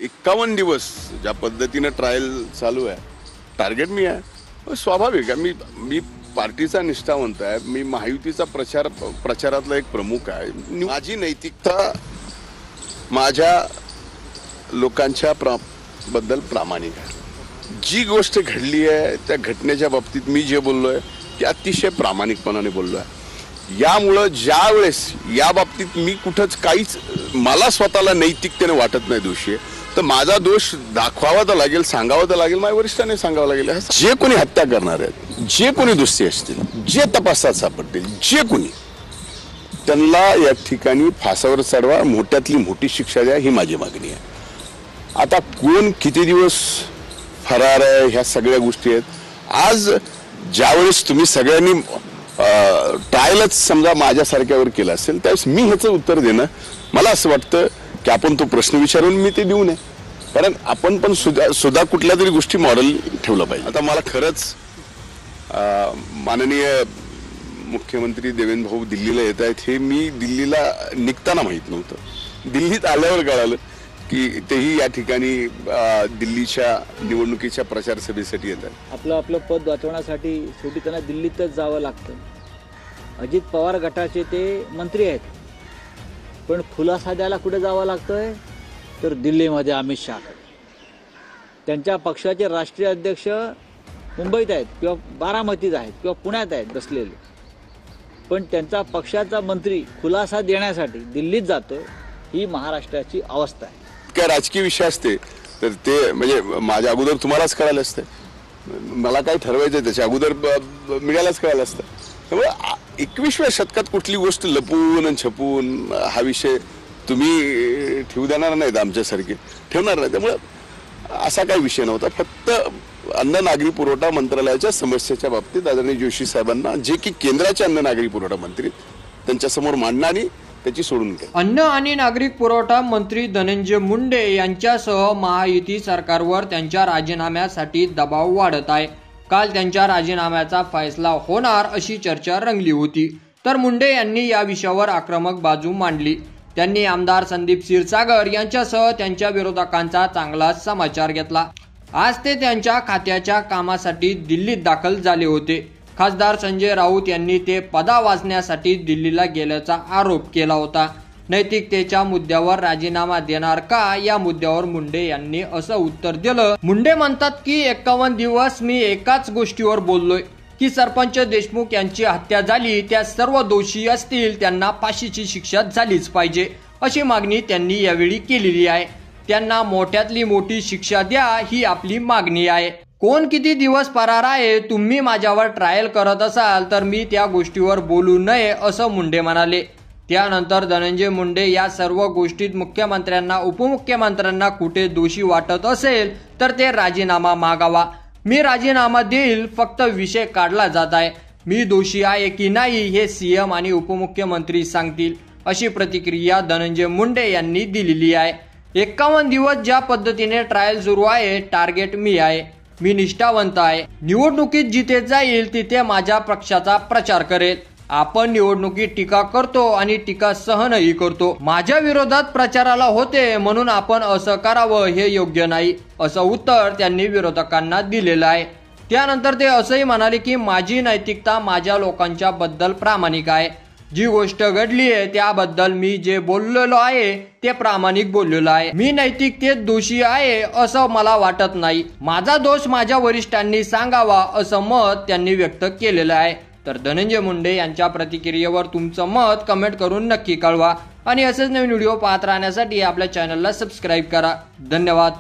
51 दिवस ज्या पद्धतीने ट्रायल चालू आहे, टार्गेट मी आहे. स्वाभाविक आहे. मी पार्टीचा निष्ठावंत आहे. मी महायुतीचा प्रचारातला एक प्रमुख आहे. माझी नैतिकता माझ्या लोकांच्या बद्दल प्रामाणिक आहे. जी गोष्ट घडली आहे त्या घटनेच्या बाबतीत मी जे बोललोय ते अतिशय प्रामाणिकपणाने बोललोय. यामुळं ज्या वेळेस या बाबतीत मी कुठंच काहीच मला स्वतःला नैतिकतेने वाटत नाही दोषी आहे, तर माझा दोष दाखवावा तर लागेल, सांगावा तर लागेल, माझ्या वरिष्ठांनी सांगावं लागेल. जे कोणी हत्या करणार आहेत, जे कोणी दोषी असतील, जे तपासात सापडतील, जे कोणी, त्यांना या ठिकाणी फासावर चढवा, मोठ्यातली मोठी शिक्षा द्या, ही माझी मागणी आहे. आता कोण किती दिवस फरार आहे ह्या सगळ्या गोष्टी आहेत. आज ज्यावेळेस तुम्ही सगळ्यांनी ट्रायलच समजा माझ्यासारख्यावर केलं असेल त्यावेळेस मी ह्याचं उत्तर देणं, मला असं वाटतं की आपण तो प्रश्न विचारून मी ते देऊ नये. कारण आपण पण सुद्धा कुठल्या तरी गोष्टी मॉडेल ठेवलं पाहिजे. आता मला खरंच माननीय मुख्यमंत्री देवेंद्र भाऊ दिल्लीला येत आहेत हे मी दिल्लीला निघताना माहीत नव्हतं. दिल्लीत आल्यावर कळालं की तेही या ठिकाणी दिल्लीच्या निवडणुकीच्या प्रचार सभेसाठी येतात. आपलं पद वाचवण्यासाठी शेवटी त्यांना दिल्लीतच जावं लागतं. अजित पवार गटाचे ते मंत्री आहेत, पण खुलासा द्यायला कुठे जावं लागतंय तर दिल्लीमध्ये अमित शहाकडे. त्यांच्या पक्षाचे राष्ट्रीय अध्यक्ष मुंबईत आहेत किंवा बारामतीत आहेत किंवा पुण्यात आहेत बसलेले, पण त्यांचा पक्षाचा मंत्री खुलासा देण्यासाठी दिल्लीत जातो. ही महाराष्ट्राची अवस्था आहे. काय राजकीय विषय असते तर ते म्हणजे माझ्या अगोदर तुम्हालाच कळालं असतं, मला काय ठरवायचं त्याच्या अगोदर मिळायलाच कळालं असतं. त्यामुळे 21व्या शतकात कुठली गोष्ट लपून आणि छपून हा विषय तुम्ही ठेवू देणार नाहीत, आमच्यासारखे ठेवणार नाही. त्यामुळे असा काही विषय नव्हता. फक्त अन्न नागरी पुरवठा मंत्रालयाच्या समस्येच्या बाबतीत आदरणीय जोशी साहेबांना, जे की केंद्राचे अन्न नागरी पुरवठा मंत्री, त्यांच्यासमोर मांडणं आणि त्याची सोडून घ्या. अन्न आणि नागरिक पुरवठा मंत्री धनंजय मुंडे यांच्यासह महायुती सरकारवर त्यांच्या राजीनाम्यासाठी दबाव वाढत आहे. काल त्यांच्या राजीनाम्याचा फैसला होणार अशी चर्चा रंगली होती, तर मुंडे यांनी या विषयावर आक्रमक बाजू मांडली. त्यांनी आमदार संदीप क्षीरसागर यांच्यासह त्यांच्या विरोधकांचा चांगलाच समाचार घेतला. आज ते त्यांच्या खात्याच्या कामासाठी दिल्लीत दाखल झाले होते. खासदार संजय राऊत यांनी ते पदा वाचण्यासाठी दिल्लीला गेल्याचा आरोप केला होता. नैतिकतेच्या मुद्द्यावर राजीनामा देणार का या मुद्द्यावर मुंडे यांनी असं उत्तर दिलं. मुंडे म्हणतात की 51 दिवस मी एकाच गोष्टीवर बोललोय की सरपंच देशमुख यांची हत्या झाली, त्या सर्व दोषी असतील त्यांना फाशीची शिक्षा झालीच पाहिजे, अशी मागणी त्यांनी यावेळी केलेली आहे. त्यांना मोठ्यातली मोठी शिक्षा द्या ही आपली मागणी आहे. कोण किती दिवस फरार आहे, तुम्ही माझ्यावर ट्रायल करत असाल तर मी त्या गोष्टीवर बोलू नये असं मुंडे म्हणाले. त्यानंतर धनंजय मुंडे या सर्व गोष्टीत मुख्यमंत्र्यांना उपमुख्यमंत्र्यांना कुठे दोषी वाटत असेल तर ते राजीनामा मागावा. मी राजीनामा देईल, फक्त विषय काढला जात आहे. मी दोषी आहे की नाही हे सीएम आणि उपमुख्यमंत्री सांगतील, अशी प्रतिक्रिया धनंजय मुंडे यांनी दिलेली आहे. 51 दिवस ज्या पद्धतीने ट्रायल सुरू आहे, टार्गेट मी आहे. मी निष्ठावंत आहे. निवडणुकीत जिथे जाईल तिथे माझ्या पक्षाचा प्रचार करेल. आपण निवडणुकीत टीका करतो आणि टीका सहनही करतो. माझ्या विरोधात प्रचाराला होते म्हणून आपण असं करावं हे योग्य नाही, असं उत्तर त्यांनी विरोधकांना दिलेलं आहे. त्यानंतर ते असंही म्हणाले की माझी नैतिकता माझ्या लोकांच्या बद्दल प्रामाणिक आहे. जी गोष्ट घडली आहे त्याबद्दल मी जे बोललेलो आहे ते प्रामाणिक बोललेलो आहे. मी नैतिकतेत दोषी आहे असं मला वाटत नाही. माझा दोष माझ्या वरिष्ठांनी सांगावा असं मत त्यांनी व्यक्त केलेलं आहे. तर धनंजय मुंडे यांच्या प्रतिक्रियेवर तुमचं मत कमेंट करून नक्की कळवा आणि असेच नवीन व्हिडिओ पाहत राहण्यासाठी आपल्या चॅनलला सबस्क्राईब करा. धन्यवाद.